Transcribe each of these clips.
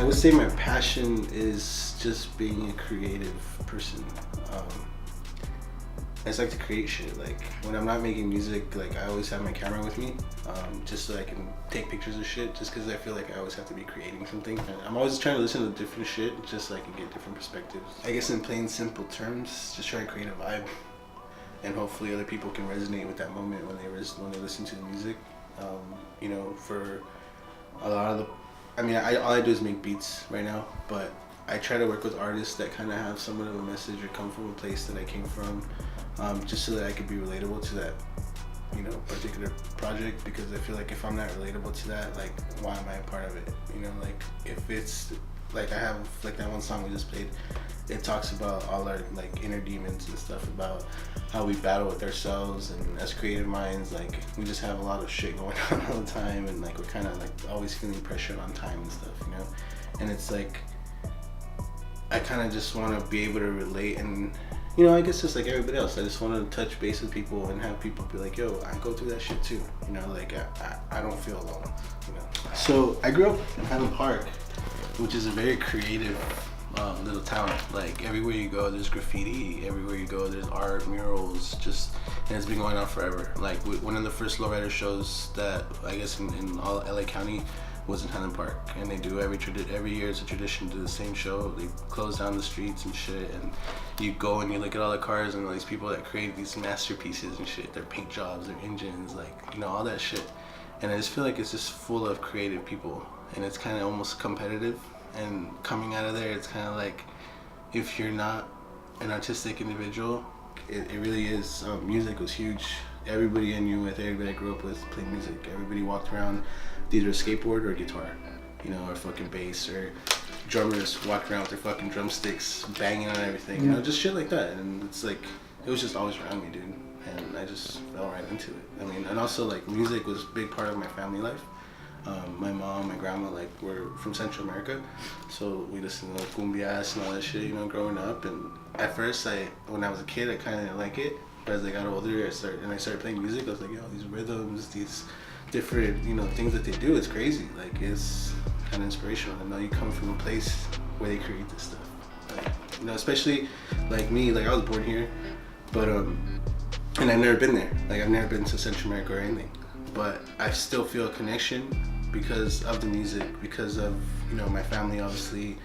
I would say my passion is just being a creative person. I just like to create shit. Like when I'm not making music, like I always have my camera with me, just so I can take pictures of shit. Just because I feel like I always have to be creating something. And I'm always trying to listen to different shit, just so I can get different perspectives. I guess in plain simple terms, just try to create a vibe, and hopefully other people can resonate with that moment when they listen to the music. You know, for a lot of the, I mean, all I do is make beats right now, but I try to work with artists that kind of have somewhat of a message or come from a place that I came from, just so that I could be relatable to that, you know, particular project. Because I feel like if I'm not relatable to that, like, why am I a part of it? You know, like if it's like I have like that one song we just played. It talks about all our like inner demons and stuff, about how we battle with ourselves, and as creative minds, like we just have a lot of shit going on all the time, and like we're kind of like always feeling pressure on time and stuff, you know. And it's like I kind of just want to be able to relate, and you know, I guess just like everybody else, I just want to touch base with people and have people be like, yo, I go through that shit too, you know, like I don't feel alone, you know. So I grew up in Highland Park, which is a very creative little town. Like everywhere you go there's graffiti, everywhere you go there's art, murals, just, and it's been going on forever. Like one of the first lowrider shows that I guess in all LA County was in Highland Park, and they do every year. It's a tradition to do the same show. They close down the streets and shit, and you go and you look at all the cars and all these people that create these masterpieces and shit, their paint jobs, their engines, like, you know, all that shit. And I just feel like it's just full of creative people, and it's kind of almost competitive. And coming out of there, it's kind of like, if you're not an artistic individual, it really is. Music was huge. Everybody I knew with, everybody I grew up with played music. Everybody walked around with either a skateboard or a guitar, you know, or fucking bass, or drummers walked around with their fucking drumsticks banging on everything, you know, just shit like that. And it's like, it was just always around me, dude. And I just fell right into it. I mean, and also like music was a big part of my family life. My mom, my grandma, like, were from Central America, so we listened to cumbias and all that shit, you know, growing up. And at first, when I was a kid, I kind of didn't like it, but as I got older, I started playing music. I was like, yo, these rhythms, these different, you know, things that they do, it's crazy. Like, it's kind of inspirational. I know you come from a place where they create this stuff, like, you know, especially like me. Like, I was born here, but and I've never been there. Like, I've never been to Central America or anything, but I still feel a connection because of the music, because of, you know, my family, obviously.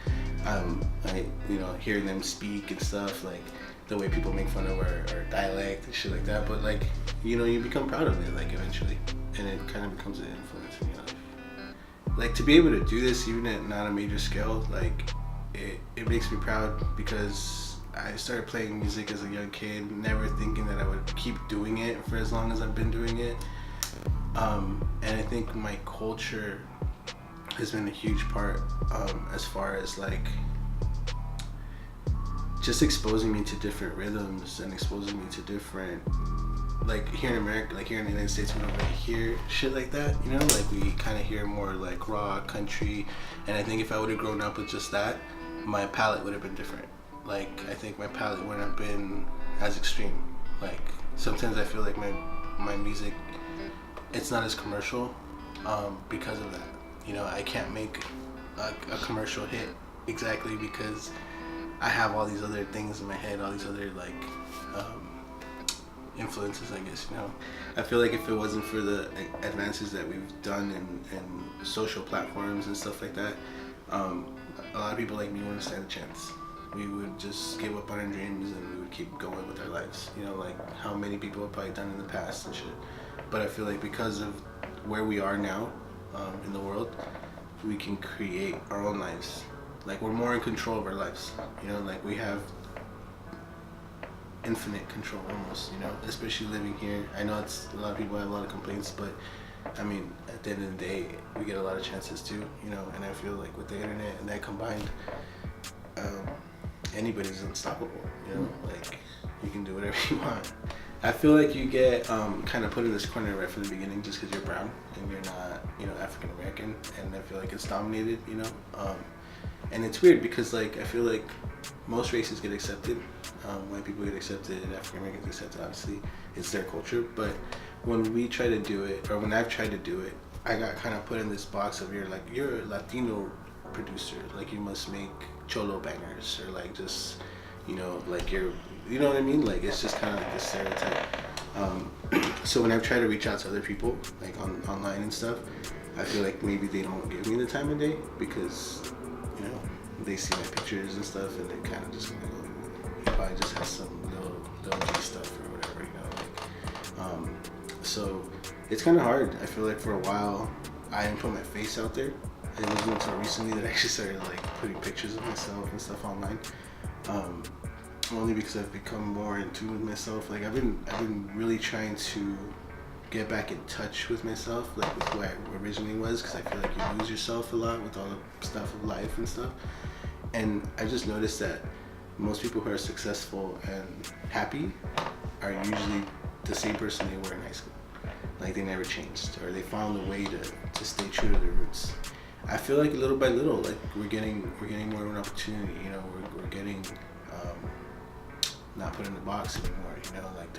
You know, hearing them speak and stuff, like the way people make fun of our dialect and shit like that. But like, you know, you become proud of it, like, eventually, and it kind of becomes an influence in your life. Like, to be able to do this even at not a major scale, like it makes me proud, because I started playing music as a young kid, never thinking that I would keep doing it for as long as I've been doing it. And I think my culture has been a huge part, as far as like just exposing me to different rhythms and exposing me to different, like here in America, like here in the United States, we don't really hear shit like that, you know, like we kind of hear more like rock, country. And I think if I would have grown up with just that, my palette would have been different. Like, I think my palette wouldn't have been as extreme. Like, sometimes I feel like my music, it's not as commercial, because of that. You know, I can't make a commercial hit exactly because I have all these other things in my head, all these other like influences, I guess, you know. I feel like if it wasn't for the advances that we've done in social platforms and stuff like that, a lot of people like me wouldn't stand a chance. We would just give up on our dreams and we would keep going with our lives, you know, like how many people have probably done in the past and shit. But I feel like because of where we are now in the world, we can create our own lives. Like, we're more in control of our lives, you know, like we have infinite control almost, you know, especially living here. I know it's, a lot of people have a lot of complaints, but I mean, at the end of the day, we get a lot of chances too, you know. And I feel like with the internet and that combined, anybody's unstoppable, you know, like you can do whatever you want. I feel like you get kind of put in this corner right from the beginning just because you're brown and you're not, you know, African American, and I feel like it's dominated, you know. And it's weird because, like, I feel like most races get accepted. White people get accepted, African Americans get accepted, obviously. It's their culture. But when we try to do it, or when I've tried to do it, I got kind of put in this box of you're a Latino producer. Like you must make cholo bangers, or like just, you know, like you're, you know what I mean? Like it's just kind of like this stereotype. So when I've tried to reach out to other people, like online and stuff, I feel like maybe they don't give me the time of day because, you know, they see my pictures and stuff and they kind of just, you know, I just have some little G stuff or whatever, you know, like, so it's kind of hard. I feel like for a while I didn't put my face out there. It wasn't until recently that I actually started like putting pictures of myself and stuff online. Only because I've become more in tune with myself. Like I've been really trying to get back in touch with myself, like with who I originally was, because I feel like you lose yourself a lot with all the stuff of life and stuff. And I just noticed that most people who are successful and happy are usually the same person they were in high school. Like they never changed, or they found a way to stay true to their roots. I feel like little by little, like we're getting more of an opportunity. You know, we're getting not put in the box anymore. You know, like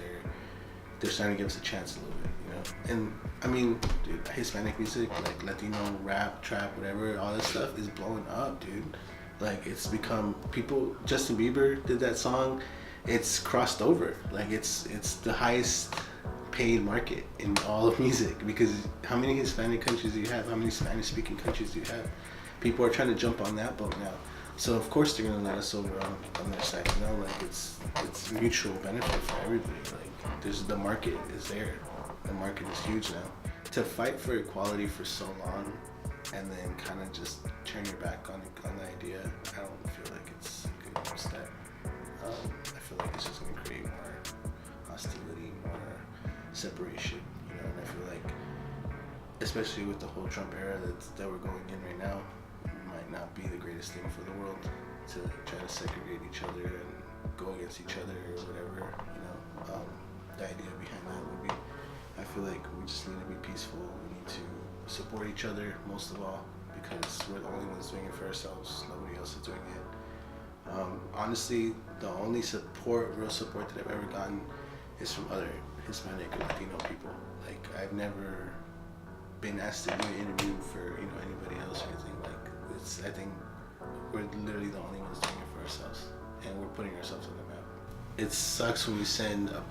they're starting to give us a chance a little bit. You know, and I mean, dude, Hispanic music, like Latino rap, trap, whatever, all this stuff is blowing up, dude. Like it's become people. Justin Bieber did that song. It's crossed over. Like it's the highest paid market in all of music, because how many Hispanic countries do you have? How many Spanish speaking countries do you have? People are trying to jump on that boat now. So of course they're gonna let us over on their side, you know, like it's mutual benefit for everybody. Like the market is there. The market is huge now. To fight for equality for so long and then kind of just turn your back on the idea, I don't feel like it's a good step. I feel like it's just gonna create more hostility, more separation, you know, and I feel like, especially with the whole Trump era that we're going in right now, it might not be the greatest thing for the world to try to segregate each other and go against each other or whatever, you know. The idea behind that would be, I feel like we just need to be peaceful. We need to support each other most of all, because we're the only ones doing it for ourselves. Nobody else is doing it. Honestly, the only real support that I've ever gotten is from other Hispanic or Latino people. Like I've never been asked to do an interview for, you know, anybody else or anything. Like I think we're literally the only ones doing it for ourselves, and we're putting ourselves on the map. It sucks when you send a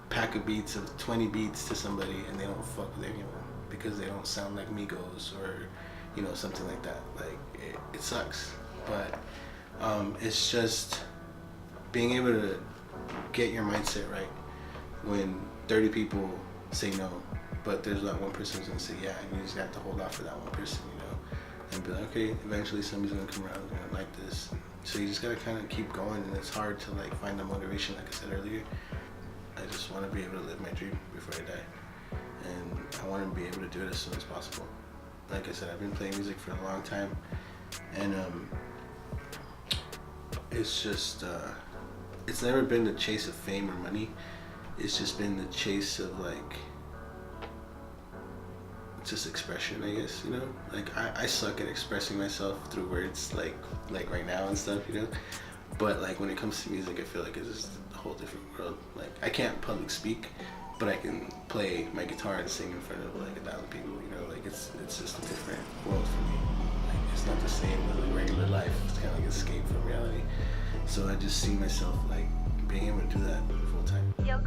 pack of beats of 20 beats to somebody and they don't fuck with any of them because they don't sound like Migos or, you know, something like that. Like it sucks, but it's just being able to get your mindset right when 30 people say no, but there's that one person who's gonna say yeah, and you just have to hold out for that one person, you know, and be like, okay, eventually somebody's gonna come around and gonna like this. So you just gotta kind of keep going, and it's hard to like find the motivation, like I said earlier. I just want to be able to live my dream before I die, and I want to be able to do it as soon as possible. Like I said, I've been playing music for a long time, and it's just it's never been the chase of fame or money. It's just been the chase of like just expression, I guess, you know. Like I suck at expressing myself through words, like right now and stuff, you know. But like when it comes to music, I feel like it's just a whole different world. Like I can't public speak, but I can play my guitar and sing in front of like 1,000 people, you know. Like it's just a different world for me. Like it's not the same as like regular life. It's kind of like escape from reality. So I just see myself like being able to do that full time. Yo,